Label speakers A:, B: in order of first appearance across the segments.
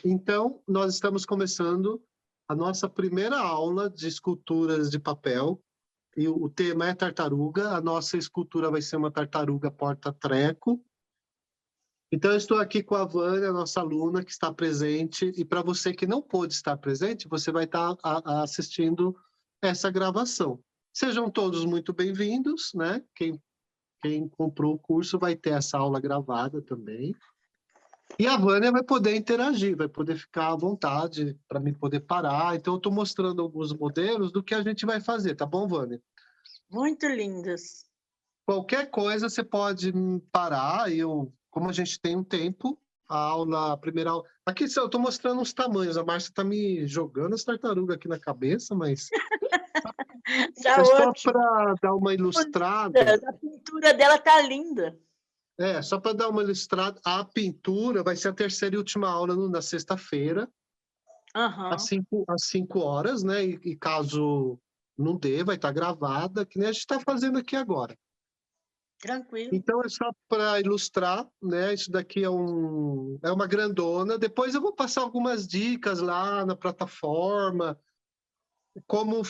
A: Então, nós estamos começando a nossa primeira aula de esculturas de papel, e o tema é tartaruga. A nossa escultura vai ser uma tartaruga porta-treco. Então, eu estou aqui com a Vânia, nossa aluna, que está presente, e para você que não pôde estar presente, você vai estar assistindo essa gravação. Sejam todos muito bem-vindos, né? Quem comprou o curso vai ter essa aula gravada também. E a Vânia vai poder interagir, vai poder ficar à vontade para mim poder parar. Então, eu estou mostrando alguns modelos do que a gente vai fazer, tá bom, Vânia?
B: Muito lindas.
A: Qualquer coisa você pode parar, como a gente tem um tempo, a primeira aula... Aqui eu estou mostrando os tamanhos, a Márcia está me jogando as tartarugas aqui na cabeça, mas...
B: Tá
A: é só
B: ótimo.
A: para dar uma ilustrada.
B: A pintura dela tá linda.
A: Só para dar uma ilustrada, a pintura vai ser a terceira e última aula na sexta-feira, às 5 horas, né? E caso não dê, vai estar gravada, que nem a gente está fazendo aqui agora.
B: Tranquilo.
A: Então, é só para ilustrar, né? Isso daqui é uma grandona. Depois eu vou passar algumas dicas lá na plataforma, como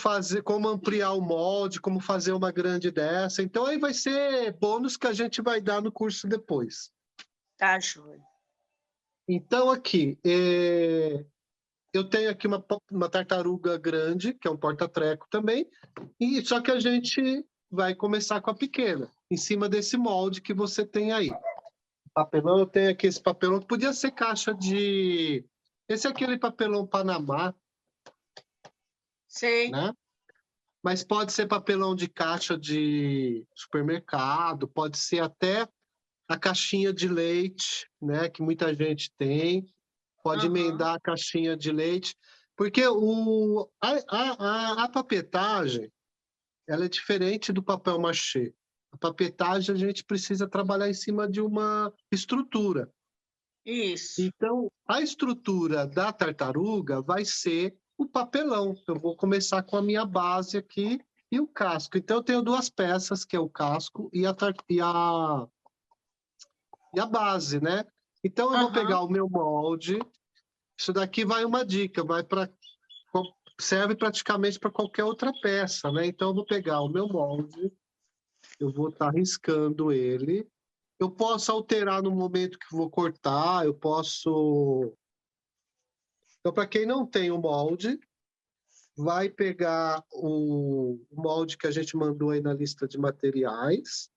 A: ampliar o molde, como fazer uma grande dessa. Então, aí vai ser bônus que a gente vai dar no curso depois.
B: Tá, joia.
A: Então, aqui, eu tenho aqui uma tartaruga grande, que é um porta-treco também, e só que a gente vai começar com a pequena, em cima desse molde que você tem aí. Papelão, eu tenho aqui esse papelão, que podia ser caixa de... Esse é aquele papelão Panamá,
B: Sei.
A: né? Mas pode ser papelão de caixa de supermercado, pode ser até a caixinha de leite, né? Que muita gente tem. Pode emendar a caixinha de leite, porque a papetagem ela é diferente do papel machê. A papetagem a gente precisa trabalhar em cima de uma estrutura.
B: Isso.
A: Então, a estrutura da tartaruga vai ser o papelão. Eu vou começar com a minha base aqui e o casco. Então, eu tenho duas peças, que é o casco e a base, né? Então, eu vou pegar o meu molde. Isso daqui vai uma dica, serve praticamente para qualquer outra peça, né? Então, eu vou pegar o meu molde, eu vou estar riscando ele. Eu posso alterar no momento que vou cortar, eu posso... Então, para quem não tem o molde, vai pegar o molde que a gente mandou aí na lista de materiais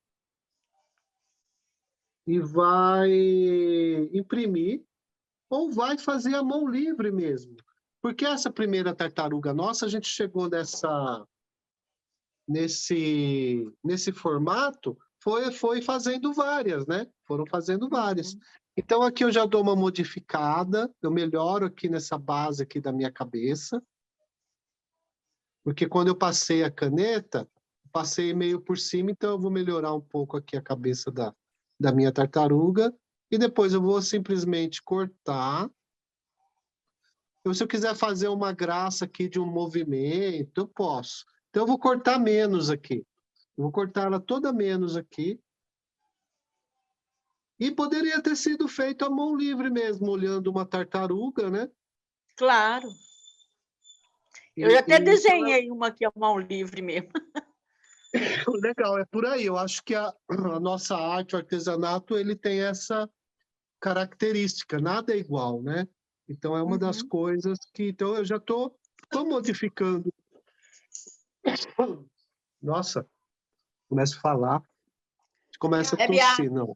A: e vai imprimir ou vai fazer a mão livre mesmo. Porque essa primeira tartaruga nossa, a gente chegou nesse formato, foi fazendo várias, né? Foram fazendo várias. Então, aqui eu já dou uma modificada, eu melhoro aqui nessa base aqui da minha cabeça, porque quando eu passei a caneta, passei meio por cima, então eu vou melhorar um pouco aqui a cabeça da minha tartaruga, e depois eu vou simplesmente cortar. Então, se eu quiser fazer uma graça aqui de um movimento, eu posso. Então, eu vou cortar menos aqui. Eu vou cortar ela toda menos aqui. E poderia ter sido feito à mão livre mesmo, olhando uma tartaruga, né?
B: Claro. Eu até desenhei uma aqui à mão livre mesmo.
A: Legal, é por aí. Eu acho que a nossa arte, o artesanato, ele tem essa característica. Nada é igual, né? Então, é uma das coisas que... Então, eu já estou modificando. Nossa, começo a falar, começa a tossir, não.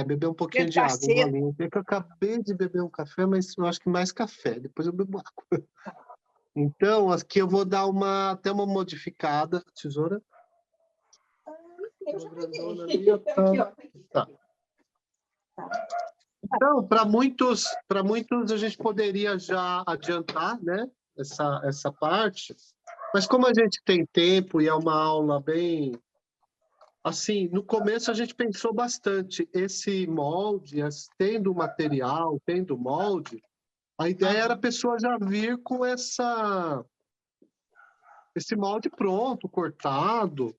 A: Beber um pouquinho de água, um golinho. É que eu acabei de beber um café, mas eu acho que mais café. Depois eu bebo água. Então, aqui eu vou dar até uma modificada. Tesoura? Tá. Então, para muitos a gente poderia já adiantar, né, essa parte, mas como a gente tem tempo e é uma aula bem... Assim, no começo a gente pensou bastante. Esse molde, tendo material, tendo molde, a ideia era a pessoa já vir com esse molde pronto, cortado.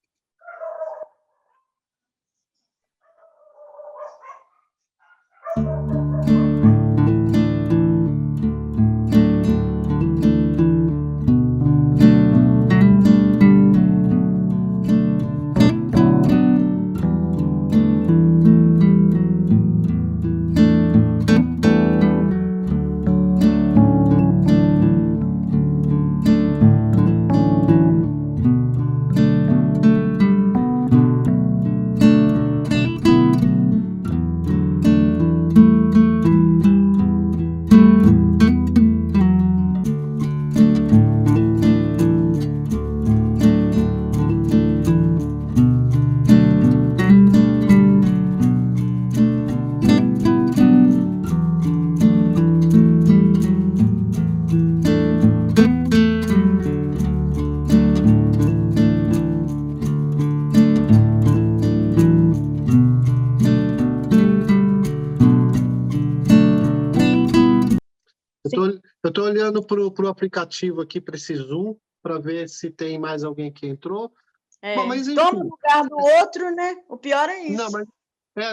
A: Eu tô olhando para o aplicativo aqui, para esse Zoom, para ver se tem mais alguém que entrou. Bom, mas
B: Toma o
A: enfim.
B: lugar do outro, né? O pior é
A: Não,
B: isso.
A: mas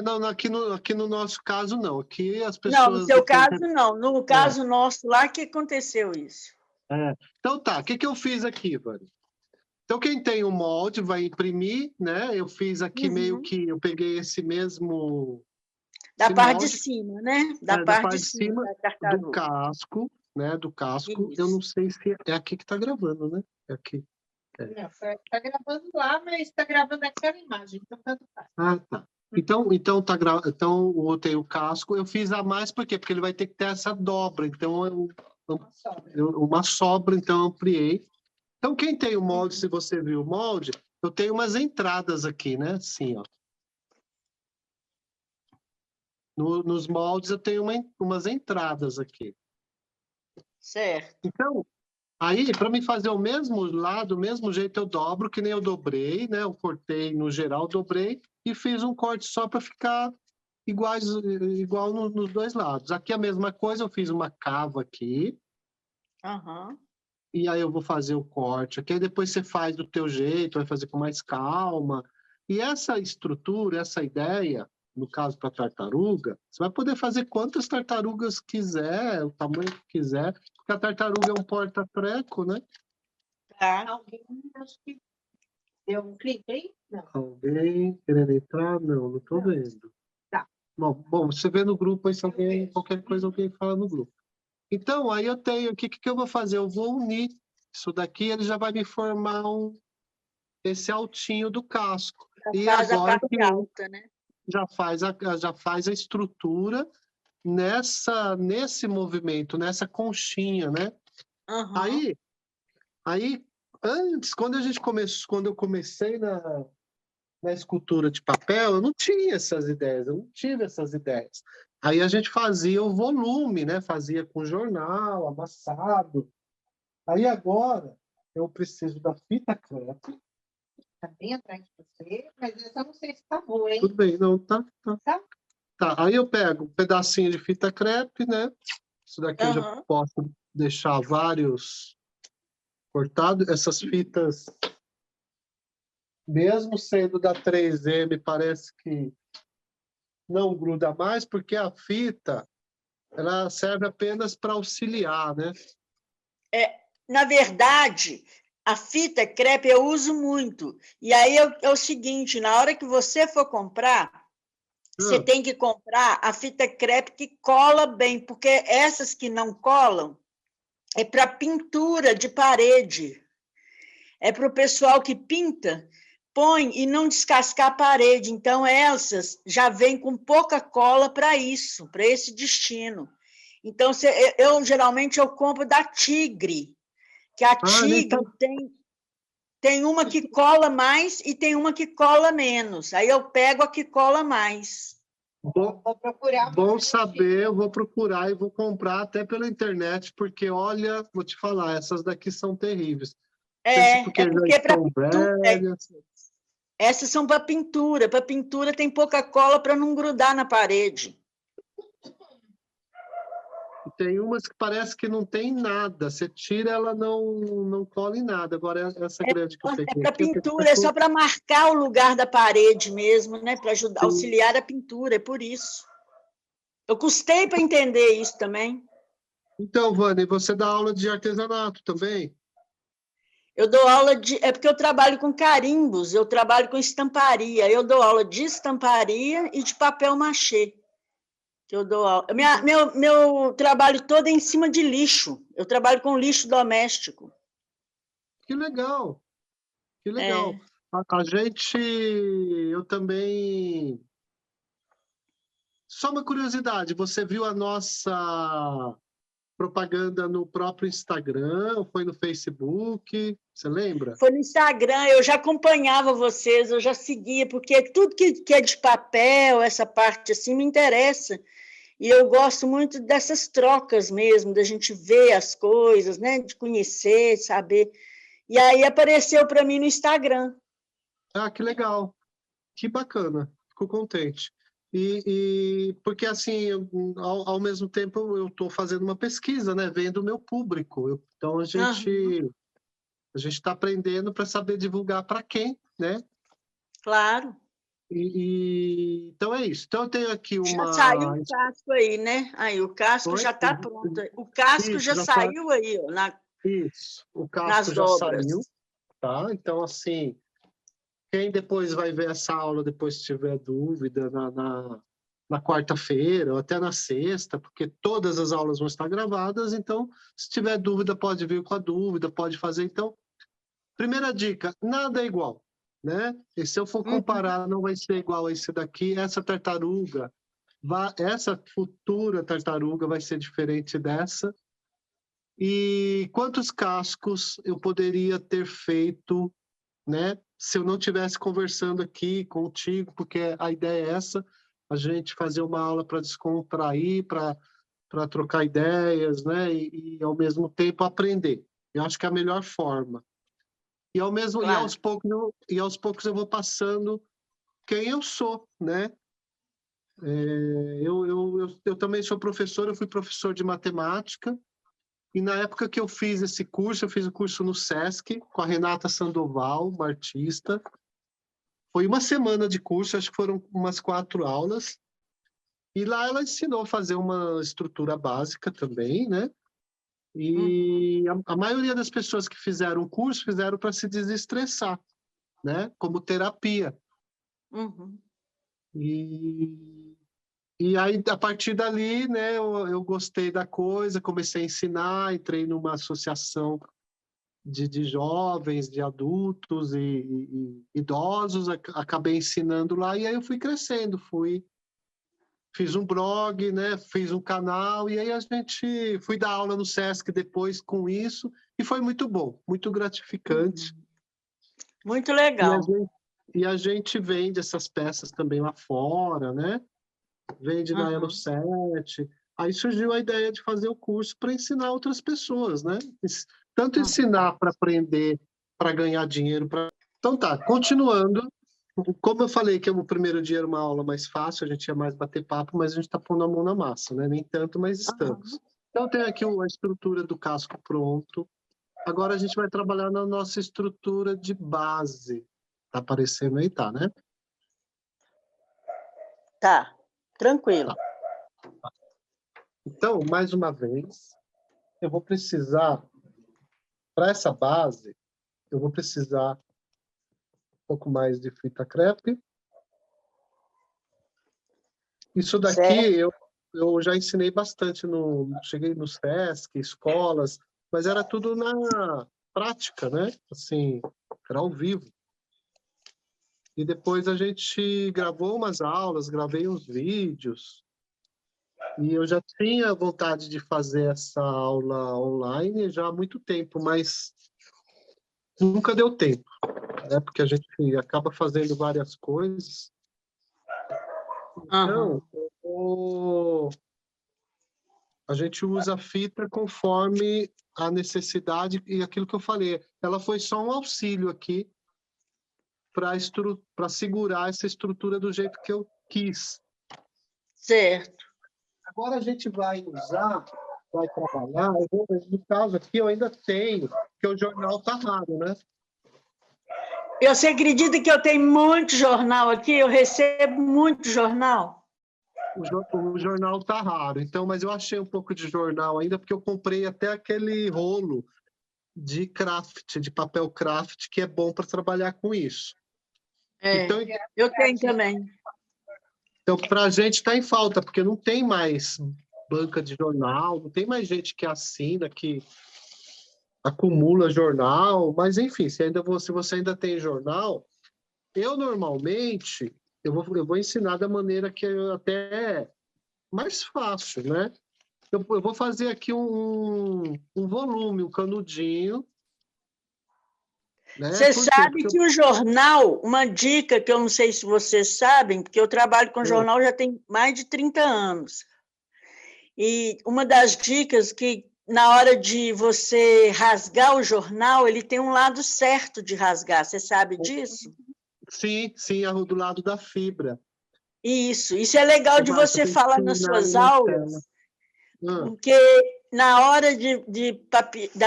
A: não, aqui no nosso caso, não. Aqui as
B: Não, no
A: pessoas.
B: seu caso, não. No
A: É,
B: caso nosso lá que aconteceu isso.
A: Então tá, o que eu fiz aqui, Vani? Então, quem tem o molde vai imprimir, né? Eu fiz aqui meio que, eu peguei esse mesmo
B: Da
A: esse
B: parte de
A: molde,
B: cima, né? Da
A: da
B: parte de
A: parte de
B: cima
A: cima
B: da
A: do
B: tartaruga.
A: casco, né? Do casco. Eu
B: Isso.
A: não sei se é aqui que está gravando, né? É aqui.
C: Não, está gravando lá, mas está gravando aquela imagem, então tanto faz.
A: Ah, tá. Então eu tenho o casco, eu fiz a mais, por quê? Porque ele vai ter que ter essa dobra, então uma sobra, então eu ampliei. Então, quem tem o molde, se você viu o molde, eu tenho umas entradas aqui, né? Assim, ó. Nos moldes eu tenho umas entradas aqui.
B: Certo.
A: Então, aí, para me fazer o mesmo lado, do mesmo jeito, eu dobro, que nem eu dobrei, né? Eu cortei no geral, dobrei e fiz um corte só para ficar igual nos dois lados. Aqui a mesma coisa, eu fiz uma cava aqui,
B: Uhum.
A: e aí eu vou fazer o corte aqui, aí depois você faz do teu jeito, vai fazer com mais calma. E essa estrutura, essa ideia, no caso para tartaruga, você vai poder fazer quantas tartarugas quiser, o tamanho que quiser, porque a tartaruga é um porta-treco, né?
B: Tá.
C: Alguém, acho que deu um clique aí? Não.
A: Alguém querendo entrar? Não estou vendo.
C: Tá.
A: Bom, você vê no grupo aí, se alguém, qualquer coisa, alguém fala no grupo. Então, aí eu tenho aqui, o que eu vou fazer? Eu vou unir isso daqui, ele já vai me formar esse altinho do casco. E
B: Faz a
A: agora
B: parte
A: que
B: alta, né?
A: já faz a estrutura nesse movimento, nessa conchinha, né?
B: Uhum.
A: Aí, antes, quando eu comecei na escultura de papel, eu não tinha essas ideias, eu não tive essas ideias. Aí a gente fazia o volume, né? Fazia com jornal, amassado. Aí agora eu preciso da fita crepe.
C: Está bem atrás de você, mas eu só não sei se está boa, hein?
A: Tudo bem, não, tá.
C: Tá?
A: Tá, aí eu pego um pedacinho de fita crepe, né? Isso daqui eu já
B: Uhum.
A: posso deixar vários cortados. Essas fitas, mesmo sendo da 3M, parece que não gruda mais, porque a fita ela serve apenas para auxiliar, né?
B: Na verdade, a fita crepe eu uso muito. E aí é o seguinte, na hora que você for comprar, você tem que comprar a fita crepe que cola bem, porque essas que não colam é para pintura de parede. É para o pessoal que pinta, põe e não descascar a parede. Então, essas já vêm com pouca cola para isso, para esse destino. Então, geralmente eu compro da Tigre, que a
A: Nem tá
B: Tigre tem uma que cola mais e tem uma que cola menos. Aí eu pego a que cola mais.
A: bom,
C: Vou procurar.
A: bom saber, eu vou procurar e vou comprar até pela internet, porque olha, vou te falar, essas daqui são terríveis. Não sei se porque
B: É
A: já
B: porque é para
A: estão
B: pintura.
A: velhas.
B: Essas são para pintura. Para pintura tem pouca cola para não grudar na parede.
A: E tem umas que parece que não tem nada. Você tira, ela não cola em nada. Agora, essa grande que eu
B: É
A: peguei
B: para
A: aqui, eu tenho que
B: pintura, é só para marcar o lugar da parede mesmo, né? Para ajudar, auxiliar a pintura, é por isso. Eu custei para entender isso também.
A: Então, Vânia, você dá aula de artesanato também?
B: Eu dou aula de. É porque eu trabalho com carimbos, eu trabalho com estamparia. Eu dou aula de estamparia e de papel machê. Que eu dou aula. Meu trabalho todo é em cima de lixo. Eu trabalho com lixo doméstico.
A: Que legal, que legal.
B: É.
A: A gente, eu também. Só uma curiosidade, você viu a nossa propaganda no próprio Instagram, ou foi no Facebook? Você lembra?
B: Foi no Instagram, eu já acompanhava vocês, eu já seguia, porque tudo que é de papel, essa parte assim, me interessa. E eu gosto muito dessas trocas mesmo, da gente ver as coisas, né? De conhecer, saber. E aí apareceu para mim no Instagram.
A: Ah, que legal, que bacana, fico contente. Porque, assim, ao mesmo tempo, eu estou fazendo uma pesquisa, né? Vendo o meu público. Então, a gente está aprendendo para saber divulgar para quem, né?
B: Claro.
A: Então, é isso. Então, eu tenho aqui
B: Já
A: uma...
B: saiu o casco aí, né? Aí, o casco
A: Oi?
B: já está pronto. O casco
A: Isso,
B: já
A: já
B: saiu aí, ó,
A: Isso, o casco
B: nas
A: já
B: dobras.
A: saiu, tá? Então, assim, quem depois vai ver essa aula, depois tiver dúvida, na quarta-feira ou até na sexta, porque todas as aulas vão estar gravadas, então, se tiver dúvida, pode vir com a dúvida, pode fazer. Então, primeira dica, nada é igual, né? E se eu for comparar, não vai ser igual a esse daqui. Essa tartaruga, essa futura tartaruga vai ser diferente dessa. E quantos cascos eu poderia ter feito, né? Se eu não tivesse conversando aqui contigo, porque a ideia é essa, a gente fazer uma aula para descontrair, para trocar ideias, né? E ao mesmo tempo aprender. Eu acho que é a melhor forma. E
B: Claro.
A: aos poucos eu vou passando quem eu sou, né? Eu também sou professor, eu fui professor de matemática, e na época que eu fiz esse curso, eu fiz o curso no SESC, com a Renata Sandoval, uma artista. Foi uma semana de curso, acho que foram umas 4 aulas. E lá ela ensinou a fazer uma estrutura básica também, né? E a maioria das pessoas que fizeram o curso fizeram para se desestressar, né? Como terapia. E aí, a partir dali, né, eu gostei da coisa, comecei a ensinar, entrei numa associação de jovens, de adultos e idosos, acabei ensinando lá, e aí eu fui crescendo, fiz um blog, né, fiz um canal, e aí fui dar aula no SESC depois com isso, e foi muito bom, muito gratificante.
B: Muito legal.
A: E a gente vende essas peças também lá fora, né? Vende na Elo 7. Aí surgiu a ideia de fazer o curso para ensinar outras pessoas, né? Tanto ensinar para aprender, para ganhar dinheiro. Então tá, continuando. Como eu falei que o primeiro dia era uma aula mais fácil, a gente ia mais bater papo, mas a gente está pondo a mão na massa, né? Nem tanto, mas estamos. Então tem aqui a estrutura do casco pronto. Agora a gente vai trabalhar na nossa estrutura de base. Tá aparecendo aí, tá, né?
B: Tá, tranquilo.
A: Tá. Então, mais uma vez, eu vou precisar, para essa base, eu vou precisar um pouco mais de fita crepe. Isso daqui eu já ensinei bastante, cheguei no SESC, escolas, mas era tudo na prática, né? Assim, era ao vivo. E depois a gente gravou umas aulas, gravei uns vídeos, e eu já tinha vontade de fazer essa aula online já há muito tempo, mas nunca deu tempo, né? Porque a gente acaba fazendo várias coisas. Então, a gente usa a fita conforme a necessidade e aquilo que eu falei. Ela foi só um auxílio aqui para segurar essa estrutura do jeito que eu quis.
B: Certo.
A: Agora a gente vai trabalhar, no caso aqui eu ainda tenho, porque o jornal está raro, né?
B: Você acredita que eu tenho muito jornal aqui? Eu recebo muito jornal.
A: O jornal está raro, então, mas eu achei um pouco de jornal ainda, porque eu comprei até aquele rolo de craft, de papel craft, que é bom para trabalhar com isso.
B: Então, eu tenho também.
A: Então, para a gente está em falta, porque não tem mais banca de jornal, não tem mais gente que assina, que acumula jornal, mas enfim, se você ainda tem jornal, eu normalmente eu vou ensinar da maneira que é até mais fácil, né? Eu vou fazer aqui um volume, um canudinho. Né?
B: Você sabe que o jornal, uma dica que eu não sei se vocês sabem, porque eu trabalho com jornal já tem mais de 30 anos. E uma das dicas que, na hora de você rasgar o jornal, ele tem um lado certo de rasgar. Você sabe disso?
A: Sim, do lado da fibra.
B: Isso é legal de você falar nas suas aulas, porque na hora de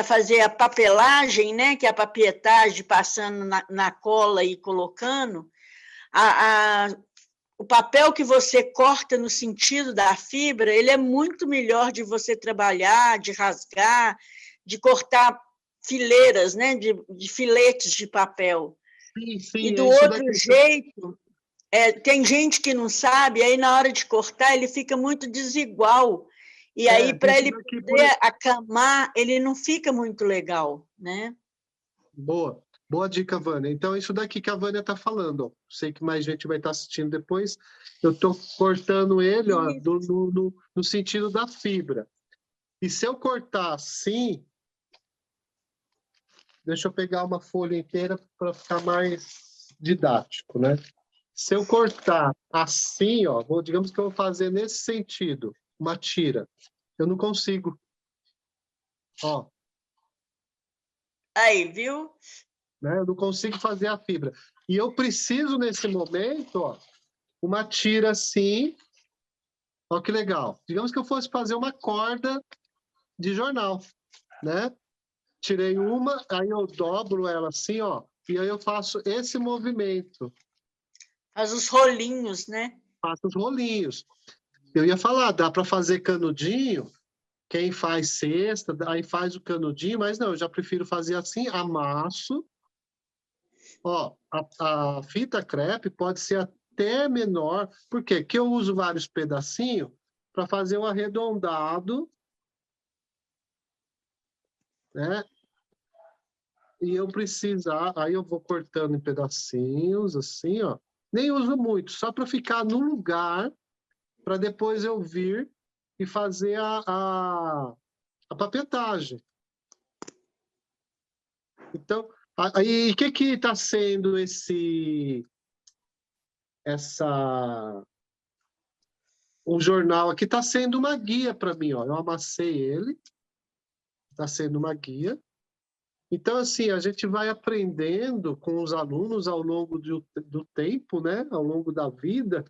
B: fazer a papelagem, né, que é a papietagem, passando na cola e colocando, o papel que você corta no sentido da fibra, ele é muito melhor de você trabalhar, de rasgar, de cortar fileiras, né, de filetes de papel.
A: Sim,
B: e do outro jeito, tem gente que não sabe, aí na hora de cortar ele fica muito desigual. E aí, para ele poder acamar, ele não fica muito legal, né?
A: Boa dica, Vânia. Então, isso daqui que a Vânia está falando, ó. Sei que mais gente vai estar assistindo depois. Eu estou cortando ele, ó, no sentido da fibra. E se eu cortar assim, deixa eu pegar uma folha inteira para ficar mais didático, né? Se eu cortar assim, ó, digamos que eu vou fazer nesse sentido, uma tira, eu não consigo. Ó.
B: Aí, viu?
A: Né? Eu não consigo fazer a fibra. E eu preciso, nesse momento, ó, uma tira assim. Ó, que legal. Digamos que eu fosse fazer uma corda de jornal, né? Tirei uma, aí eu dobro ela assim, ó, e aí eu faço esse movimento.
B: Faz os rolinhos, né?
A: Faço os rolinhos. Eu ia falar, dá para fazer canudinho, quem faz cesta, aí faz o canudinho, mas não, eu já prefiro fazer assim, amasso. Ó, a fita crepe pode ser até menor, por quê? Porque eu uso vários pedacinhos para fazer um arredondado, né? E eu precisar, aí eu vou cortando em pedacinhos, assim, ó. Nem uso muito, só para ficar no lugar, para depois eu vir e fazer a papetagem. Então, aí, o que está sendo o jornal aqui está sendo uma guia para mim, ó. Eu amassei ele, está sendo uma guia. Então, assim, a gente vai aprendendo com os alunos ao longo do tempo, né? Ao longo da vida.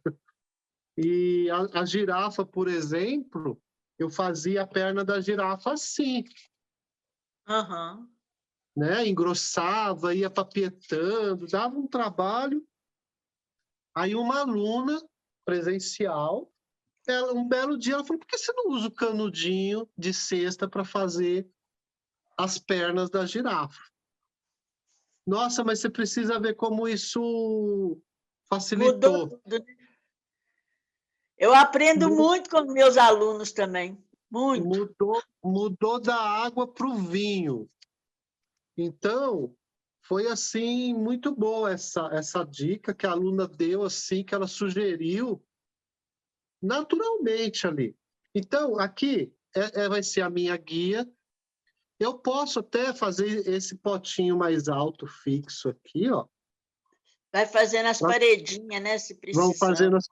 A: E a girafa, por exemplo, eu fazia a perna da girafa assim.
B: Uhum.
A: Né? Engrossava, ia papietando, dava um trabalho. Aí uma aluna presencial, um belo dia, ela falou, por que você não usa o canudinho de cesta para fazer as pernas da girafa? Nossa, mas você precisa ver como isso facilitou.
B: Mudou tudo. Eu aprendo muito com meus alunos também, muito.
A: Mudou da água para o vinho. Então, foi assim muito boa essa dica que a aluna deu, assim, que ela sugeriu naturalmente ali. Então, aqui vai ser a minha guia. Eu posso até fazer esse potinho mais alto, fixo aqui, ó.
B: Vai fazendo as paredinhas, né, se precisar.
A: Vão fazendo as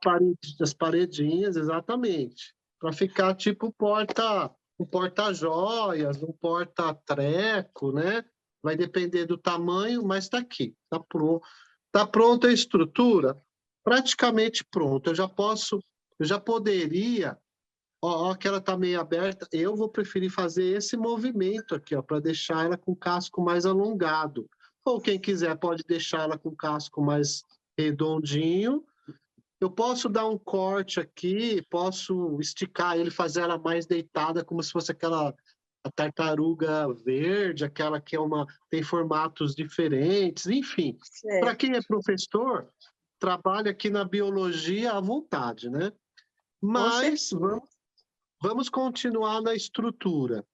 A: paredinhas, exatamente. Para ficar tipo um porta-joias, um porta-treco, né? Vai depender do tamanho, mas está aqui. Está pronto. Está pronta a estrutura? Praticamente pronta. Eu já poderia, ó, que ela está meio aberta, eu vou preferir fazer esse movimento aqui, ó, para deixar ela com o casco mais alongado. Ou quem quiser pode deixar ela com o casco mais redondinho. Eu posso dar um corte aqui, posso esticar ele, fazer ela mais deitada, como se fosse a tartaruga verde, aquela que tem formatos diferentes, enfim. Para quem é professor, trabalha aqui na biologia à vontade, né? Mas vamos continuar na estrutura.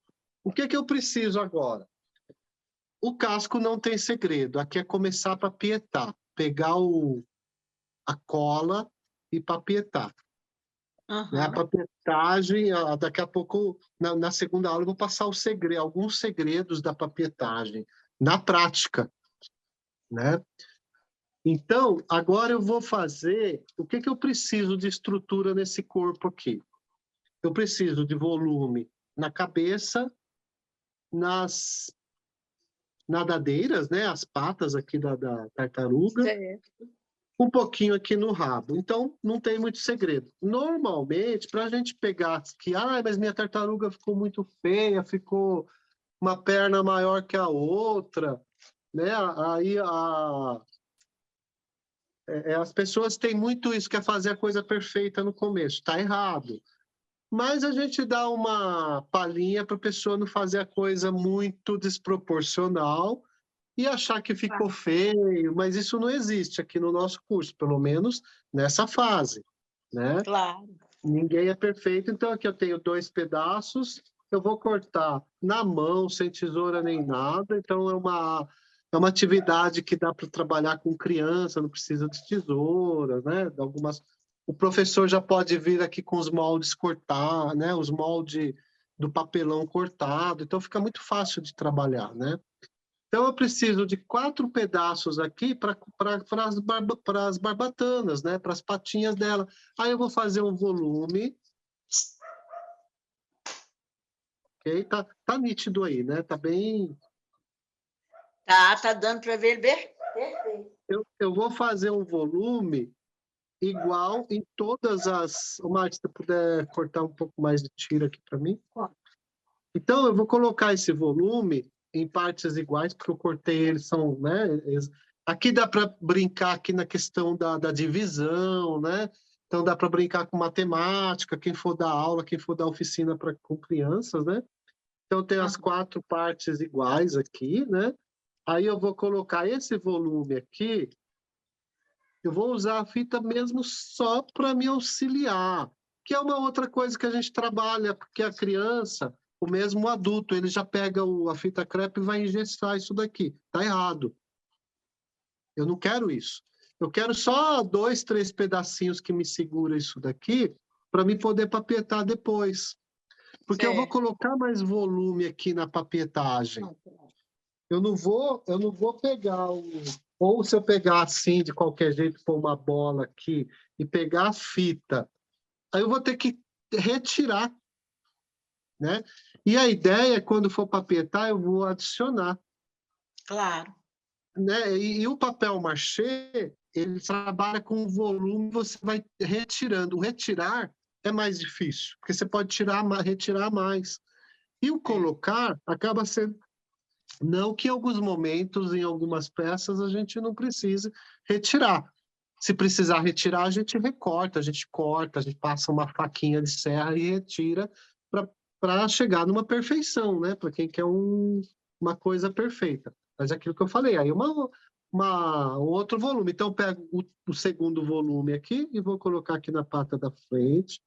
A: O que eu preciso agora? O casco não tem segredo. Aqui é começar a papietar. Pegar a cola e papietar.
B: Uhum.
A: A papietagem, daqui a pouco, na segunda aula, eu vou passar alguns segredos da papietagem, na prática. Né? Então, agora eu vou fazer... O que eu preciso de estrutura nesse corpo aqui? Eu preciso de volume na cabeça, nas nadadeiras, né? As patas aqui da tartaruga.
B: Certo.
A: um pouquinho aqui no rabo. Então, não tem muito segredo. Normalmente, para a gente pegar que, mas minha tartaruga ficou muito feia, ficou uma perna maior que a outra, né? Aí as pessoas têm muito isso, quer fazer a coisa perfeita no começo. Está errado. Mas a gente dá uma palhinha para a pessoa não fazer a coisa muito desproporcional e achar que ficou feio, mas isso não existe aqui no nosso curso, pelo menos nessa fase, né?
B: Claro.
A: Ninguém é perfeito, então aqui eu tenho 2 pedaços, eu vou cortar na mão, sem tesoura nem nada, então é uma atividade que dá para trabalhar com criança, não precisa de tesoura, né? O professor já pode vir aqui com os moldes cortar, né? Os moldes do papelão cortado, então fica muito fácil de trabalhar, né? Então, eu preciso de 4 pedaços aqui para as barbatanas, né? Para as patinhas dela. Aí eu vou fazer um volume. Ok? Tá nítido aí, né? Tá bem...
B: Tá dando para ver perfeito.
A: Eu vou fazer um volume igual em todas as... O Márcio, se você puder cortar um pouco mais de tiro aqui para mim. Então, eu vou colocar esse volume em partes iguais, porque eu cortei eles, são, né? Aqui dá para brincar aqui na questão da divisão, né? Então, dá para brincar com matemática, quem for dar aula, quem for dar oficina com crianças, né? Então, tem as 4 partes iguais aqui, né? Aí eu vou colocar esse volume aqui, eu vou usar a fita mesmo só para me auxiliar, que é uma outra coisa que a gente trabalha, porque a criança, o mesmo adulto, ele já pega a fita crepe e vai engessar isso daqui. Tá errado. Eu não quero isso. Eu quero só 2, 3 pedacinhos que me segura isso daqui para me poder papetar depois. Porque eu vou colocar mais volume aqui na papietagem. Eu não vou pegar ou se eu pegar assim, de qualquer jeito, pôr uma bola aqui e pegar a fita, aí eu vou ter que retirar, né? E a ideia é, quando for papietar, eu vou adicionar.
B: Claro.
A: Né? E o papel machê, ele trabalha com volume, você vai retirando. O retirar é mais difícil, porque você pode retirar mais. E o colocar acaba sendo... Não que em alguns momentos, em algumas peças, a gente não precise retirar. Se precisar retirar, a gente recorta, a gente corta, a gente passa uma faquinha de serra e retira para chegar numa perfeição, né? Para quem quer uma coisa perfeita. Mas é aquilo que eu falei, aí um outro volume. Então, eu pego o segundo volume aqui e vou colocar aqui na pata da frente.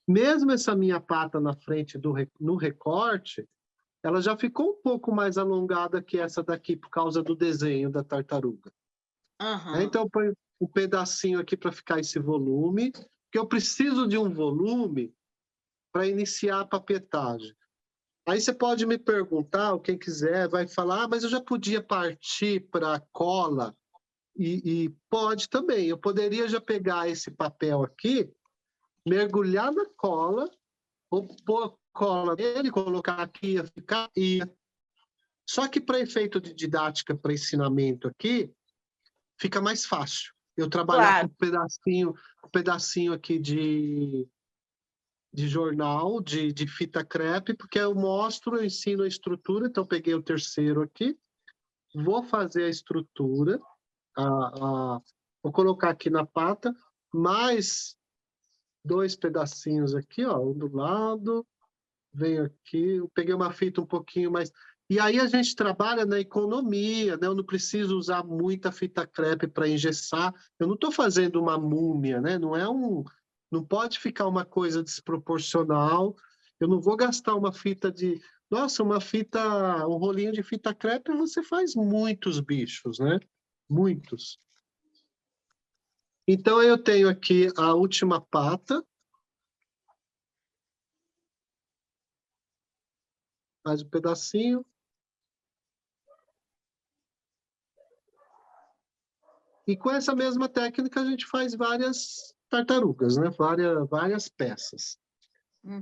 A: Mesmo essa minha pata na frente no recorte, ela já ficou um pouco mais alongada que essa daqui por causa do desenho da tartaruga. Então, eu ponho um pedacinho aqui para ficar esse volume, porque eu preciso de um volume para iniciar a papietagem. Aí você pode me perguntar, ou quem quiser, vai falar, mas eu já podia partir para cola? E pode também. Eu poderia já pegar esse papel aqui, mergulhar na cola, ou pôr cola nele, colocar aqui, ficar... Só que para efeito de didática, para ensinamento aqui, fica mais fácil. Eu trabalhar com um pedacinho aqui de jornal, de fita crepe, porque eu ensino a estrutura, então eu peguei o terceiro aqui, vou fazer a estrutura, vou colocar aqui na pata, mais 2 pedacinhos aqui, ó, um do lado, venho aqui, eu peguei uma fita um pouquinho mais... E aí a gente trabalha na economia, né? Eu não preciso usar muita fita crepe para engessar, eu não estou fazendo uma múmia, né? Não pode ficar uma coisa desproporcional, eu não vou gastar uma fita de... Nossa, um rolinho de fita crepe, você faz muitos bichos, né? Muitos. Então, eu tenho aqui a última pata. Mais um pedacinho. E com essa mesma técnica, a gente faz várias tartarugas, né? Várias peças.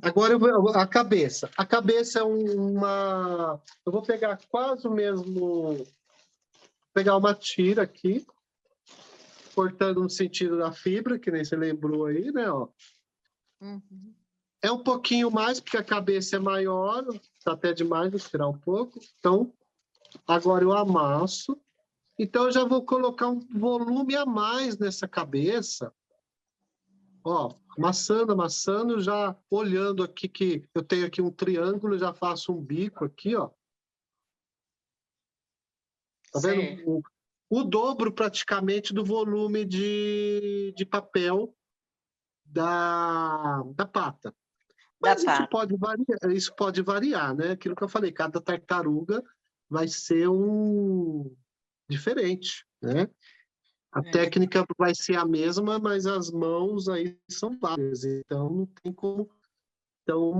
A: Agora, a cabeça. A cabeça é uma... Eu vou pegar quase o mesmo... Vou pegar uma tira aqui. cortando no sentido da fibra, que nem você lembrou aí, né? Ó.
B: Uhum.
A: É um pouquinho mais, porque a cabeça é maior, tá até demais, vou tirar um pouco. Então, agora eu amasso. Então, eu já vou colocar um volume a mais nessa cabeça. Ó, amassando, amassando, já olhando aqui que eu tenho aqui um triângulo, já faço um bico aqui, ó. Tá vendo?
B: Certo.
A: O dobro praticamente do volume de papel da pata.
B: Da
A: Mas isso
B: pata.
A: isso pode variar, né? Aquilo que eu falei, cada tartaruga vai ser diferente, né? A técnica vai ser a mesma, mas as mãos aí são várias, então não tem como. Então,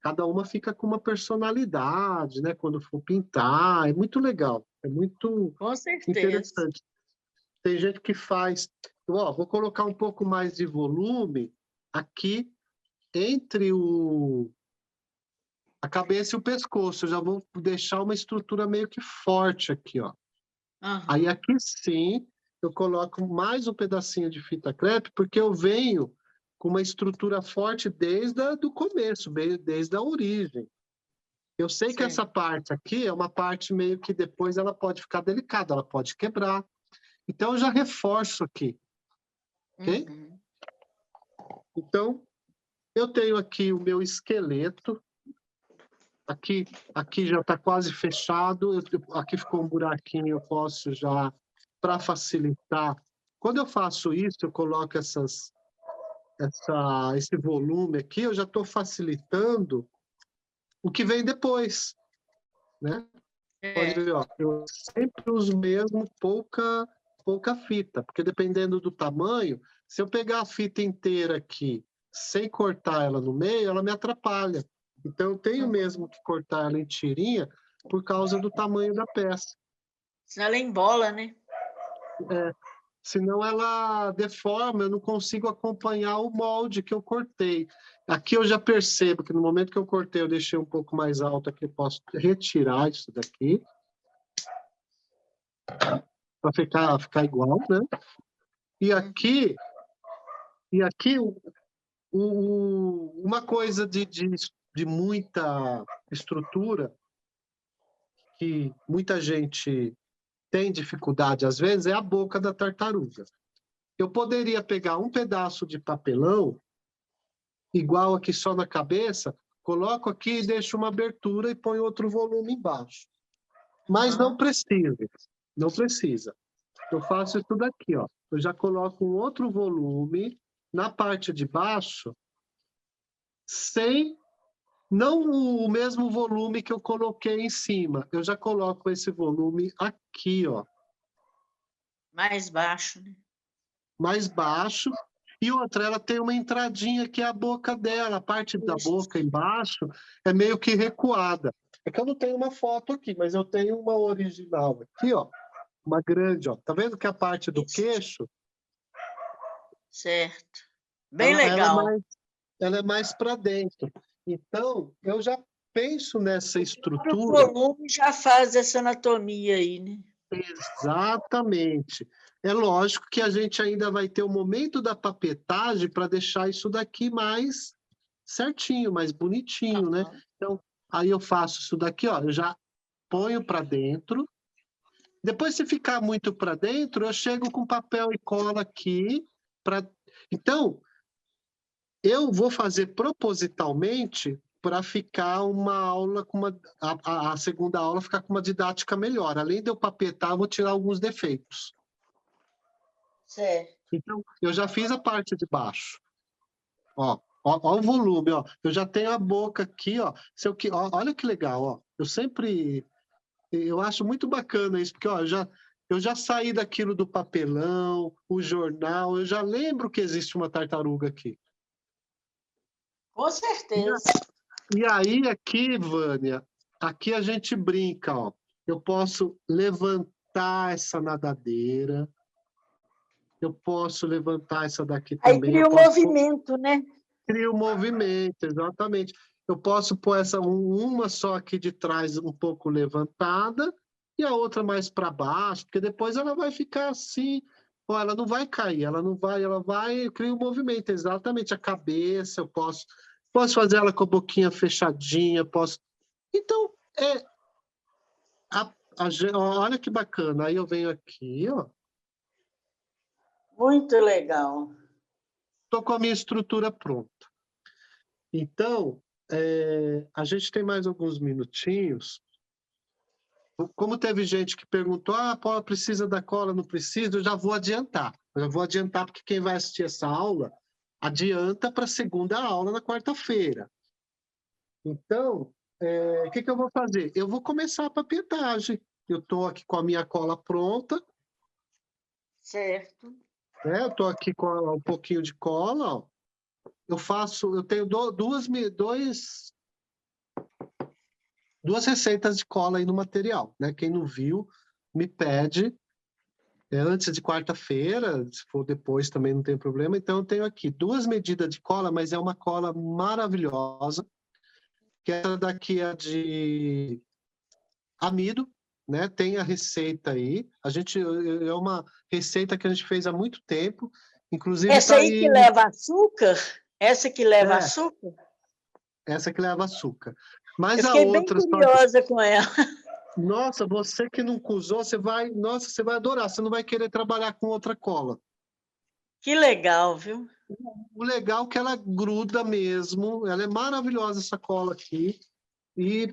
A: cada uma fica com uma personalidade, né? Quando for pintar, é muito legal, é muito
B: Com certeza.
A: interessante. Tem gente que faz. Ó, vou colocar um pouco mais de volume aqui entre a cabeça e o pescoço. Eu já vou deixar uma estrutura meio que forte aqui, ó. Aí
B: Uhum.
A: aqui sim, eu coloco mais um pedacinho de fita crepe, porque eu venho com uma estrutura forte desde o começo, desde a origem. Eu sei que essa
B: Certo.
A: parte aqui é uma parte meio que depois ela pode ficar delicada, ela pode quebrar. Então eu já reforço aqui, ok?
B: Uhum.
A: Então, eu tenho aqui o meu esqueleto. Aqui já está quase fechado. Aqui ficou um buraquinho, eu posso já, para facilitar. Quando eu faço isso, eu coloco esse volume aqui, eu já estou facilitando o que vem depois, né? Pode ver, ó, eu sempre uso mesmo pouca fita, porque dependendo do tamanho, se eu pegar a fita inteira aqui, sem cortar ela no meio, ela me atrapalha. Então, eu tenho mesmo que cortar ela em tirinha por causa do tamanho da peça.
B: Senão ela embola, né?
A: Senão ela deforma, eu não consigo acompanhar o molde que eu cortei. Aqui eu já percebo que no momento que eu cortei, eu deixei um pouco mais alto aqui, eu posso retirar isso daqui para ficar igual, né? E aqui, uma coisa de muita estrutura que muita gente tem dificuldade às vezes é a boca da tartaruga. Eu poderia pegar um pedaço de papelão, igual aqui só na cabeça, coloco aqui e deixo uma abertura e ponho outro volume embaixo. Mas não precisa, não precisa. Eu faço isso daqui, ó. Eu já coloco um outro volume na parte de baixo, não o mesmo volume que eu coloquei em cima. Eu já coloco esse volume aqui, ó,
B: Mais baixo, né?
A: mais baixo. E outra, ela tem uma entradinha que é a boca dela, a parte da
B: Isso.
A: boca embaixo é meio que recuada. É que eu não tenho uma foto aqui, mas eu tenho uma original aqui, ó, uma grande, ó. Tá vendo que a parte do
B: Isso.
A: queixo,
B: Certo. Bem
A: ela
B: legal.
A: ela é mais para dentro. Então, eu já penso nessa
B: O
A: estrutura.
B: volume já faz essa anatomia aí, né?
A: Exatamente. É lógico que a gente ainda vai ter o momento da papetagem para deixar isso daqui mais certinho, mais bonitinho, né? Então, aí eu faço isso daqui, ó, eu já ponho para dentro. Depois, se ficar muito para dentro, eu chego com papel e cola aqui para. Então, eu vou fazer propositalmente para ficar uma aula com a segunda aula ficar com uma didática melhor. Além de eu papetar, eu vou tirar alguns defeitos.
B: Certo.
A: Então, eu já fiz a parte de baixo. Ó o volume, ó. Eu já tenho a boca aqui, ó. Olha que legal, ó. Eu acho muito bacana isso, porque ó, eu já saí daquilo do papelão, o jornal, eu já lembro que existe uma tartaruga aqui.
B: Com certeza.
A: E aí, aqui, Vânia, aqui a gente brinca, ó. Eu posso levantar essa nadadeira, eu posso levantar essa daqui
B: Aí
A: também, eu
B: cria o
A: posso
B: movimento, né?
A: criar o movimento, exatamente. Eu posso pôr uma só aqui de trás um pouco levantada e a outra mais para baixo, porque depois ela vai ficar assim, Ó, ela não vai cair, ela vai, eu crio um movimento, exatamente a cabeça, eu posso fazer ela com a boquinha fechadinha, posso. Então, olha que bacana. Aí eu venho aqui, ó.
B: Muito legal.
A: Estou com a minha estrutura pronta. Então, a gente tem mais alguns minutinhos. Como teve gente que perguntou, Paula, precisa da cola, não precisa, eu já vou adiantar. Eu já vou adiantar porque quem vai assistir essa aula, adianta para a segunda aula na quarta-feira. Então, o que eu vou fazer? Eu vou começar a papietagem. Eu estou aqui com a minha cola pronta.
B: Certo.
A: Eu estou aqui com um pouquinho de cola. Ó. Eu tenho duas receitas de cola aí no material. Né? Quem não viu, me pede. Antes de quarta-feira, se for depois também não tem problema. Então, eu tenho aqui 2 medidas de cola, mas é uma cola maravilhosa, que essa daqui é de amido, né? Tem a receita aí. É uma receita que a gente fez há muito tempo. Inclusive,
B: essa aí que leva açúcar? Essa que leva açúcar?
A: Essa que leva açúcar. Mas
B: eu fiquei bem curiosa com ela.
A: Nossa, você que nunca usou, você vai adorar. Você não vai querer trabalhar com outra cola.
B: Que legal, viu?
A: O legal é que ela gruda mesmo. Ela é maravilhosa, essa cola aqui. E,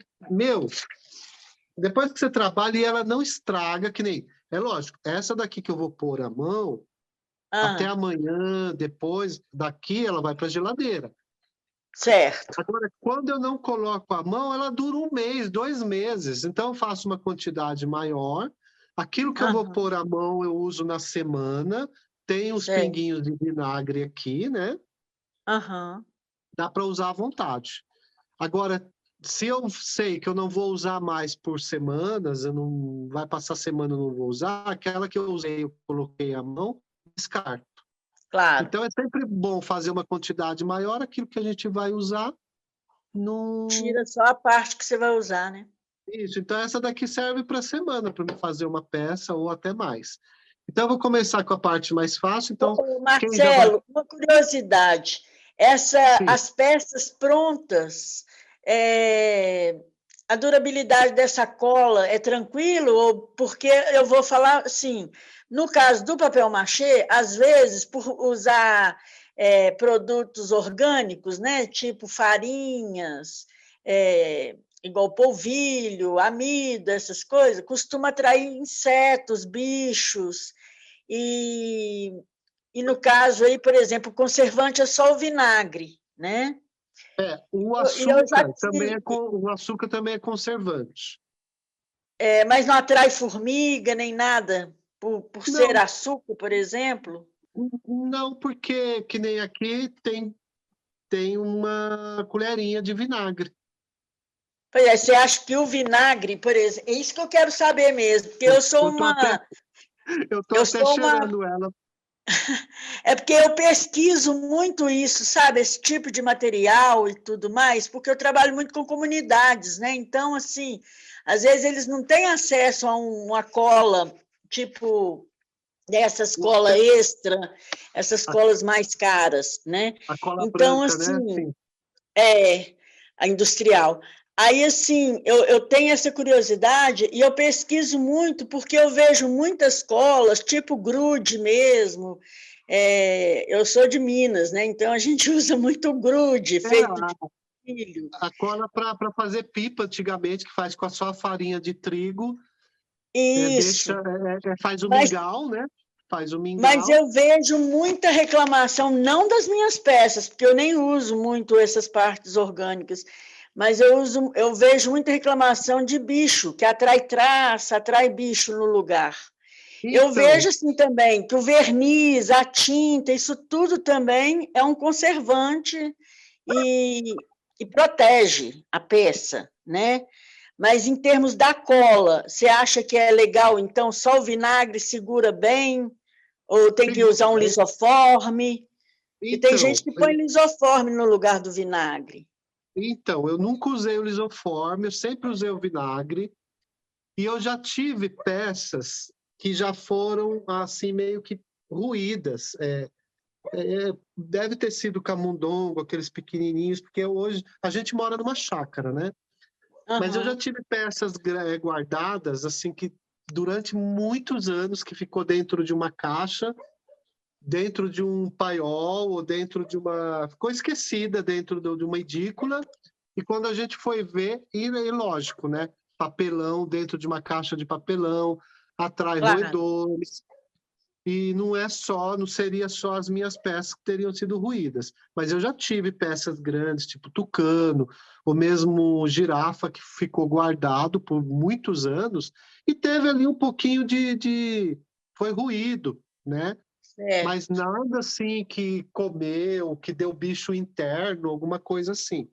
A: depois que você trabalha, e ela não estraga, que nem... É lógico, essa daqui que eu vou pôr a mão, até amanhã, depois, daqui ela vai para a geladeira.
B: Certo.
A: Agora, quando eu não coloco a mão, ela dura 1 mês, 2 meses. Então, eu faço uma quantidade maior. Aquilo que eu vou pôr a mão, eu uso na semana. Tem os pinguinhos de vinagre aqui, né? Dá para usar à vontade. Agora, se eu sei que eu não vou usar mais por semanas, vai passar semana, eu não vou usar, aquela que eu usei, eu coloquei a mão, descarto.
B: Claro.
A: Então, é sempre bom fazer uma quantidade maior, aquilo que a gente vai usar.
B: Tira só a parte que você vai usar, né?
A: Isso, então essa daqui serve para semana, para me fazer uma peça ou até mais. Então, eu vou começar com a parte mais fácil. Então,
B: Marcelo, uma curiosidade. As peças prontas, a durabilidade dessa cola é tranquilo? Porque eu vou falar assim, no caso do papel machê, às vezes, por usar produtos orgânicos, né, tipo farinhas, igual polvilho, amido, essas coisas, costuma atrair insetos, bichos, e no caso aí, por exemplo, o conservante é só o vinagre, né?
A: O açúcar também é conservante.
B: Mas não atrai formiga nem nada, por ser açúcar, por exemplo?
A: Não, porque que nem aqui tem uma colherinha de vinagre.
B: Pois é, você acha que o vinagre, por exemplo, é isso que eu quero saber mesmo, porque eu sou uma...
A: Eu estou até cheirando ela.
B: É porque eu pesquiso muito isso, sabe? Esse tipo de material e tudo mais, porque eu trabalho muito com comunidades, né? Então, assim, às vezes eles não têm acesso a uma cola, tipo dessas cola extra, essas colas mais caras, né?
A: A cola
B: então,
A: branca,
B: assim,
A: né?
B: A industrial. Aí, assim, eu tenho essa curiosidade e eu pesquiso muito, porque eu vejo muitas colas, tipo grude mesmo. Eu sou de Minas, né? Então a gente usa muito grude, feito de milho.
A: A cola para fazer pipa, antigamente, que faz com a sua farinha de trigo.
B: Isso.
A: Faz o mingau, né? Faz o mingau.
B: Mas eu vejo muita reclamação, não das minhas peças, porque eu nem uso muito essas partes orgânicas, mas eu vejo muita reclamação de bicho, que atrai traça, atrai bicho no lugar. Então, eu vejo assim também que o verniz, a tinta, isso tudo também é um conservante e protege a peça, né? Mas em termos da cola, você acha que é legal, então, só o vinagre segura bem? Ou tem que usar um lisoforme? E tem gente que põe lisoforme no lugar do vinagre.
A: Então, eu nunca usei o lisoforme, eu sempre usei o vinagre. E eu já tive peças que já foram, assim, meio que ruídas. Deve ter sido camundongo, aqueles pequenininhos, porque hoje a gente mora numa chácara, né? Mas eu já tive peças guardadas, assim, que durante muitos anos, que ficou dentro de uma caixa, dentro de um paiol, ou dentro de uma... Ficou esquecida dentro de uma edícula, e quando a gente foi ver, e lógico, né? Papelão dentro de uma caixa de papelão, atrás
B: Claro.
A: roedores, e não seria só as minhas peças que teriam sido ruídas, mas eu já tive peças grandes, tipo tucano, ou mesmo girafa, que ficou guardado por muitos anos, e teve ali um pouquinho foi ruído, né? Mas
B: Certo.
A: nada assim que comeu, que deu bicho interno, alguma coisa assim.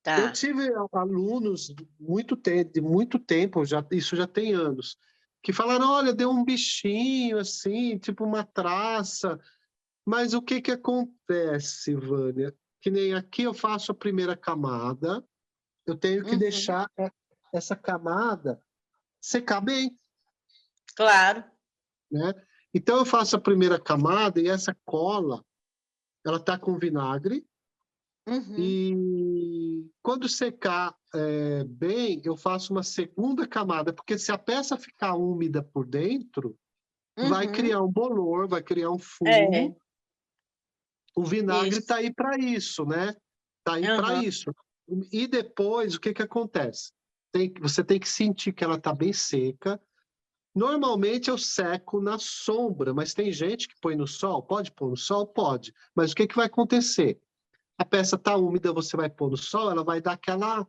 A: Eu
B: Tá.
A: tive alunos de muito tempo, isso já tem anos, que falaram, olha, deu um bichinho assim, tipo uma traça. Mas o que acontece, Vânia? Que nem aqui eu faço a primeira camada, eu tenho que deixar essa camada secar bem,
B: Claro.
A: né? Então eu faço a primeira camada e essa cola, ela tá com vinagre, e quando secar bem, eu faço uma segunda camada, porque se a peça ficar úmida por dentro, vai criar um bolor, vai criar um fumo. O vinagre está aí para isso, né? Está aí para isso. E depois, o que acontece? Você tem que sentir que ela está bem seca. Normalmente eu seco na sombra, mas tem gente que põe no sol. Pode pôr no sol? Pode. Mas o que vai acontecer? A peça está úmida, você vai pôr no sol, ela vai dar aquela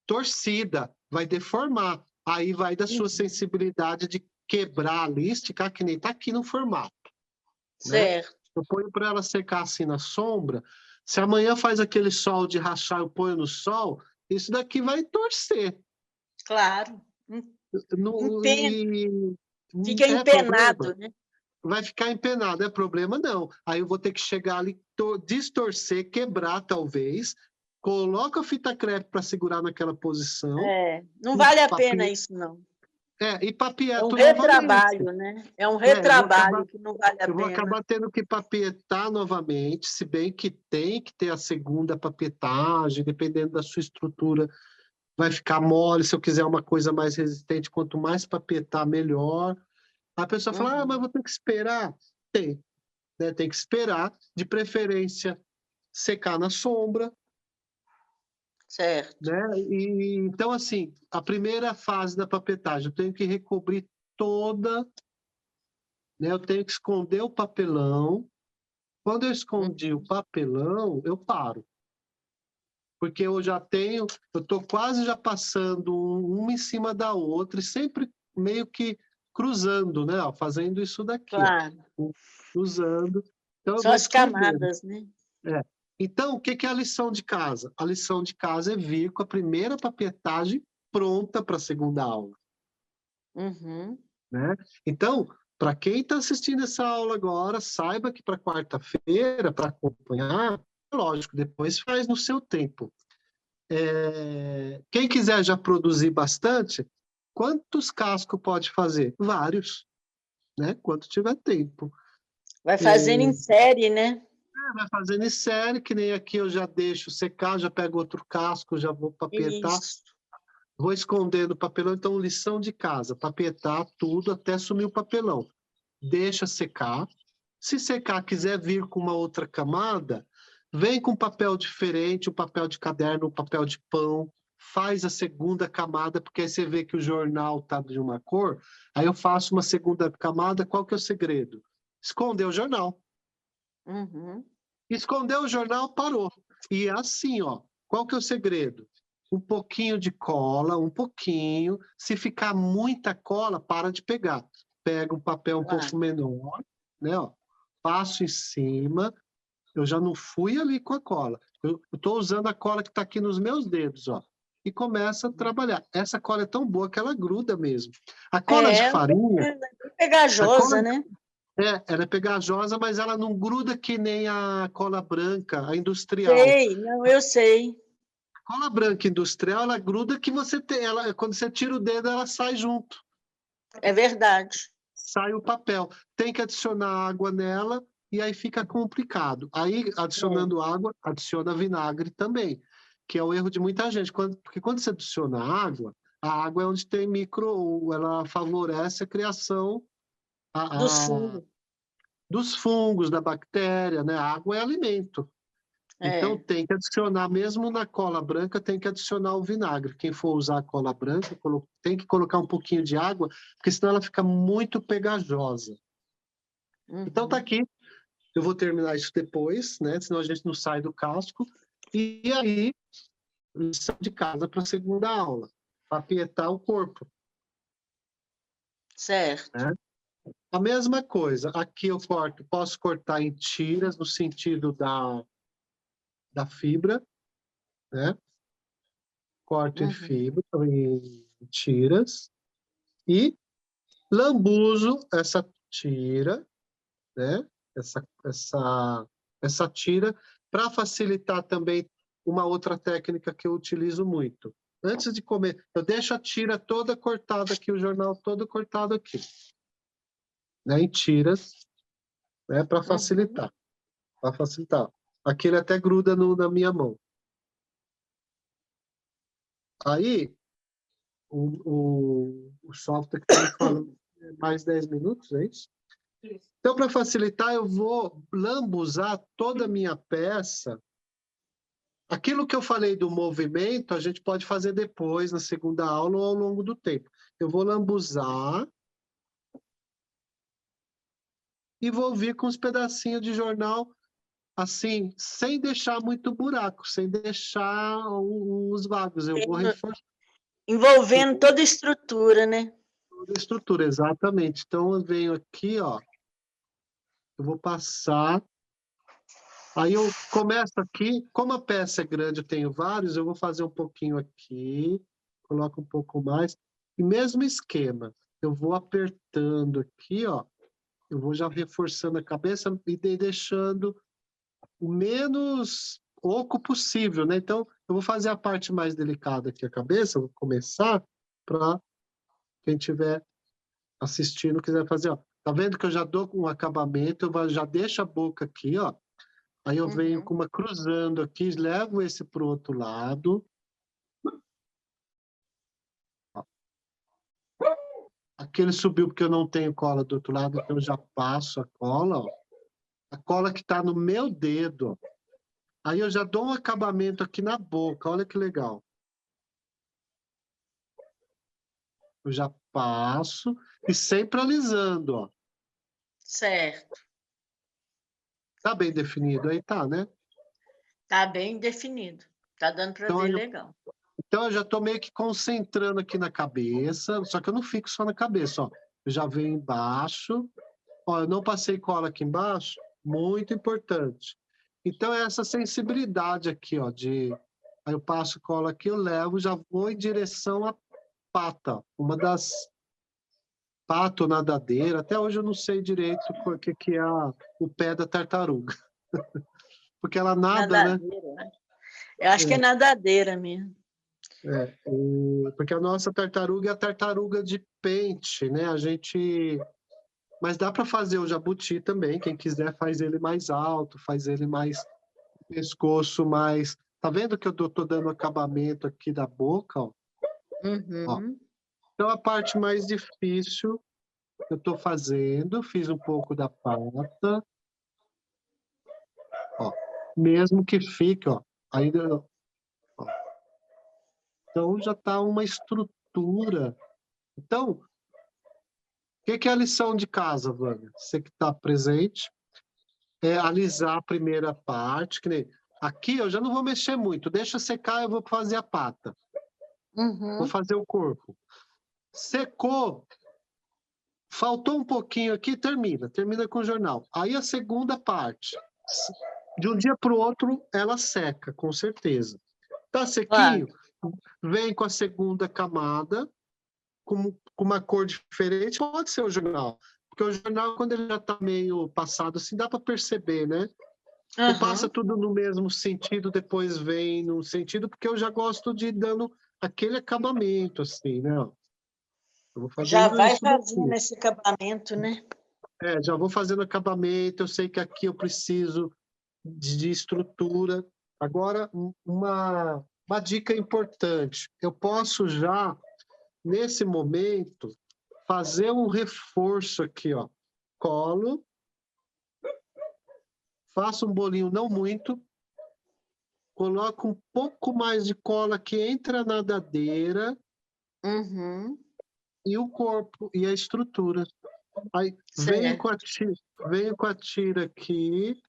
A: torcida, vai deformar. Aí vai da sua sensibilidade de quebrar ali, esticar, que nem está aqui no formato.
B: Certo.
A: Né? Eu ponho para ela secar assim na sombra. Se amanhã faz aquele sol de rachar, eu ponho no sol, isso daqui vai torcer.
B: Claro. Fica
A: É
B: empenado,
A: problema?
B: né?
A: Vai ficar empenado, é problema não. Aí eu vou ter que chegar ali, distorcer, quebrar talvez, coloca a fita crepe para segurar naquela posição.
B: Não vale a pena isso, não.
A: E papieto
B: é um
A: novamente.
B: retrabalho, né? É um retrabalho que não vale a pena.
A: Eu vou acabar tendo que papietar novamente, se bem que tem que ter a segunda papietagem, dependendo da sua estrutura, vai ficar mole. Se eu quiser uma coisa mais resistente, quanto mais papietar, melhor. A pessoa fala, mas vou ter que esperar. Tem, né? Tem que esperar, de preferência, secar na sombra.
B: Certo.
A: Né? Então, assim, a primeira fase da papetagem, eu tenho que recobrir toda, né? Eu tenho que esconder o papelão. Quando eu escondi o papelão, eu paro. Porque eu estou quase já passando uma em cima da outra, e sempre meio que cruzando, né? Ó, fazendo isso daqui,
B: Claro.
A: ó, cruzando. Então, eu
B: São
A: vou
B: as
A: escondendo.
B: camadas, né?
A: Então, o que é a lição de casa? A lição de casa é vir com a primeira papetagem pronta para a segunda aula. Né? Então, para quem está assistindo essa aula agora, saiba que para quarta-feira, para acompanhar, lógico, depois faz no seu tempo. Quem quiser já produzir bastante, quantos cascos pode fazer? Vários, né? Quanto tiver tempo.
B: Vai fazendo em série, né?
A: Vai fazendo em série, que nem aqui eu já deixo secar, já pego outro casco, já vou papetar.
B: Isso.
A: Vou escondendo o papelão. Então, lição de casa, papetar tudo até sumir o papelão. Deixa secar. Se secar, quiser vir com uma outra camada, vem com papel diferente, um papel de caderno, um papel de pão, faz a segunda camada, porque aí você vê que o jornal está de uma cor, aí eu faço uma segunda camada. Qual que é o segredo? Esconder o jornal. Escondeu o jornal, parou. E é assim, ó. Qual que é o segredo? Um pouquinho de cola, um pouquinho. Se ficar muita cola, para de pegar. Pega um papel um pouco menor, né? Ó, passo em cima. Eu já não fui ali com a cola. Eu estou usando a cola que está aqui nos meus dedos, ó. E começa a trabalhar. Essa cola é tão boa que ela gruda mesmo. A cola de farinha...
B: É pegajosa, né?
A: Ela é pegajosa, mas ela não gruda que nem a cola branca, a industrial.
B: Sei, não, eu sei.
A: A cola branca industrial, ela gruda que você tem, quando você tira o dedo, ela sai junto.
B: É verdade.
A: sai o papel. Tem que adicionar água nela e aí fica complicado. Aí, adicionando água, adiciona vinagre também, que é o erro de muita gente. Porque quando você adiciona água, a água é onde tem ela favorece a criação
B: Dos fungos.
A: dos fungos, da bactéria, né? A água é alimento. Então, tem que adicionar, mesmo na cola branca, tem que adicionar o vinagre. Quem for usar a cola branca, tem que colocar um pouquinho de água, porque senão ela fica muito pegajosa. Então, tá aqui. Eu vou terminar isso depois, né? Senão a gente não sai do casco. E aí, lição de casa para a segunda aula. Apietar o corpo.
B: Certo.
A: Né? A mesma coisa. Aqui eu posso cortar em tiras, no sentido da fibra, né? Corto em fibra, em tiras, e lambuzo essa tira, né? Essa tira, para facilitar também uma outra técnica que eu utilizo muito. Antes de comer, eu deixo a tira toda cortada aqui, o jornal todo cortado aqui, né? Em tiras, né? Para facilitar. Para facilitar. Aqui ele até gruda na minha mão. Aí, o software que está me falando mais 10 minutos, é isso? Então, para facilitar, eu vou lambuzar toda a minha peça. Aquilo que eu falei do movimento, a gente pode fazer depois, na segunda aula ou ao longo do tempo. Eu vou lambuzar e vou vir com os pedacinhos de jornal, assim, sem deixar muito buraco, sem deixar os vagos. Eu vou reforçar.
B: Envolvendo toda a estrutura, né?
A: Toda a estrutura, exatamente. Então, eu venho aqui, ó. Eu vou passar. Aí eu começo aqui. Como a peça é grande, eu tenho vários, eu vou fazer um pouquinho aqui. Coloco um pouco mais. E mesmo esquema. Eu vou apertando aqui, ó. Eu vou já reforçando a cabeça e deixando o menos oco possível, né? Então, eu vou fazer a parte mais delicada aqui, a cabeça. Eu vou começar para quem estiver assistindo quiser fazer, ó. Tá vendo que eu já dou um acabamento, eu já deixo a boca aqui, ó. Aí eu venho com uma cruzando aqui, levo esse para o outro lado. Aqui ele subiu porque eu não tenho cola do outro lado, então eu já passo a cola, ó. A cola que está no meu dedo, ó. Aí eu já dou um acabamento aqui na boca, olha que legal. Eu já passo e sempre alisando, ó.
B: Certo.
A: Tá bem definido aí, tá, né?
B: Tá bem definido. Tá dando para ver legal.
A: Então, eu já estou meio que concentrando aqui na cabeça, só que eu não fico só na cabeça, ó. Eu já venho embaixo. Ó, eu não passei cola aqui embaixo, muito importante. Então, é essa sensibilidade aqui, ó, de... Aí eu passo cola aqui, eu levo, já vou em direção à pata, uma das pato nadadeira. Até hoje eu não sei direito o que é o pé da tartaruga. Porque ela nada,
B: Nadadeira, né? Eu acho que é nadadeira mesmo.
A: Porque a nossa tartaruga é a tartaruga de pente, né? A gente... Mas dá para fazer o jabuti também. Quem quiser faz ele mais alto, faz ele mais pescoço, mais... Tá vendo que eu tô dando acabamento aqui da boca, ó? Ó. Então, a parte mais difícil eu tô fazendo, fiz um pouco da pata. Ó. Mesmo que fique, ó. Ainda... Ó. Então, já tá uma estrutura. Então, o que é a lição de casa, Vânia? Você que está presente, é alisar a primeira parte, que nem... Aqui eu já não vou mexer muito, deixa secar, eu vou fazer a pata. Vou fazer o corpo. Secou, faltou um pouquinho aqui, termina com o jornal. Aí a segunda parte, de um dia para o outro, ela seca, com certeza. Tá sequinho? Vem com a segunda camada, com uma cor diferente, pode ser o jornal. Porque o jornal, quando ele já está meio passado, assim, dá para perceber, né? Ou passa tudo no mesmo sentido, depois vem no sentido, porque eu já gosto de ir dando aquele acabamento, assim, né? Eu vou
B: Já
A: fazendo
B: vai
A: isso daqui.
B: fazendo esse acabamento, né?
A: Já vou fazendo acabamento, eu sei que aqui eu preciso de estrutura. Agora, uma dica importante. Eu posso já, nesse momento, fazer um reforço aqui, ó. Colo, faço um bolinho não muito, coloco um pouco mais de cola que entra na nadadeira
B: Uhum,
A: e o corpo e a estrutura. Aí venho
B: certo.
A: com a tira aqui.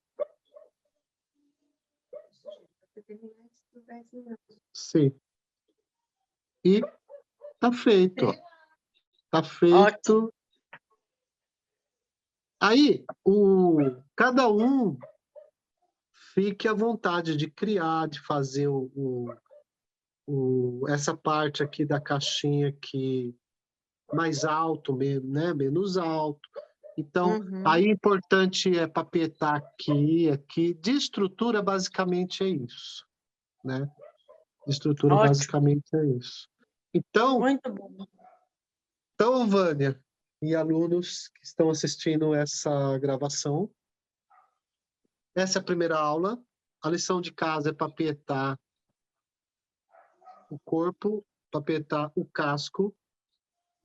A: Sim. E tá feito, ó. Tá
B: Ótimo.
A: feito. Aí, cada um fique à vontade de criar, de fazer essa parte aqui da caixinha aqui mais alto, né? Menos alto. Então,
B: Uhum.
A: aí importante é papetar aqui. De estrutura, basicamente é isso, né? De estrutura,
B: Ótimo.
A: basicamente é isso. Então,
B: Muito bom.
A: Vânia e alunos que estão assistindo essa gravação, essa é a primeira aula. A lição de casa é papetar o corpo, papetar o casco,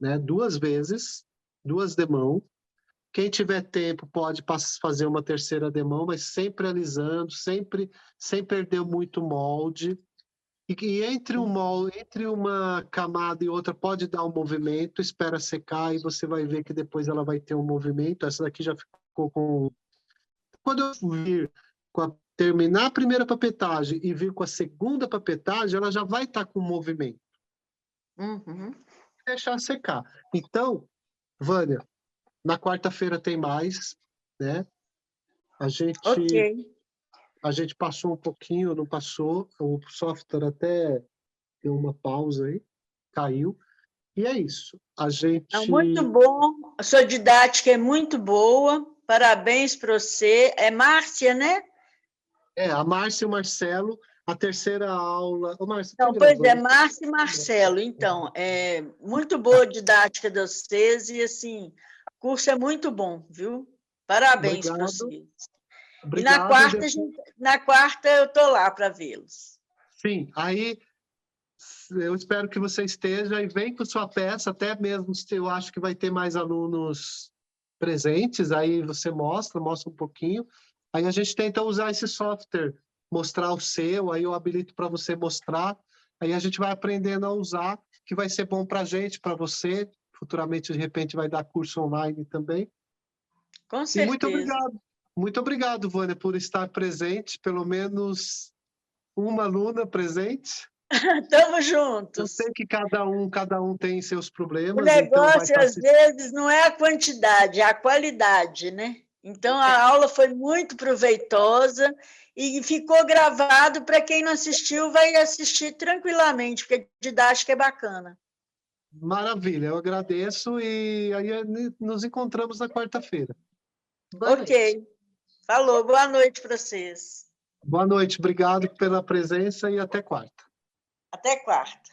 A: né? 2 vezes, 2 demãos. Quem tiver tempo pode fazer uma terceira demão, mas sempre alisando, sempre sem perder muito molde. E entre entre uma camada e outra pode dar um movimento, espera secar e você vai ver que depois ela vai ter um movimento. Essa daqui já ficou com... Quando eu vir terminar a primeira papetagem e vir com a segunda papetagem, ela já vai estar com movimento.
B: Uhum.
A: Deixar secar. Então, Vânia, na quarta-feira tem mais, né? A gente passou um pouquinho, não passou. O software até deu uma pausa aí, caiu. E é isso. A
B: Não,
A: gente...
B: muito bom. A sua didática é muito boa. Parabéns para você. É Márcia, né?
A: a Márcia e o Marcelo, a terceira aula... Ô, Márcia, tá
B: Não, pois é,
A: gravando?
B: Márcia e Marcelo. Então, é muito boa a didática de vocês e, assim, o curso é muito bom, viu? Parabéns para
A: Obrigado.
B: vocês. E
A: Obrigado.
B: na quarta eu estou lá para vê-los.
A: Sim, aí eu espero que você esteja e vem com sua peça, até mesmo se eu acho que vai ter mais alunos presentes, aí você mostra um pouquinho. Aí a gente tenta usar esse software, mostrar o seu, aí eu habilito para você mostrar, aí a gente vai aprendendo a usar, que vai ser bom para a gente, para você, futuramente, de repente, vai dar curso online também.
B: Com
A: E
B: certeza.
A: muito obrigado, Vânia, por estar presente, pelo menos uma aluna presente.
B: Estamos
A: Eu
B: juntos.
A: sei que cada um tem seus
B: O
A: problemas, então vai
B: negócio,
A: estar...
B: às vezes, não é a quantidade, é a qualidade, né? Então, a aula foi muito proveitosa e ficou gravado para quem não assistiu, vai assistir tranquilamente, porque a didática é bacana.
A: Maravilha, eu agradeço e aí nos encontramos na quarta-feira.
B: Ok. Falou, boa noite para vocês.
A: Boa noite, obrigado pela presença e até quarta.
B: Até quarta.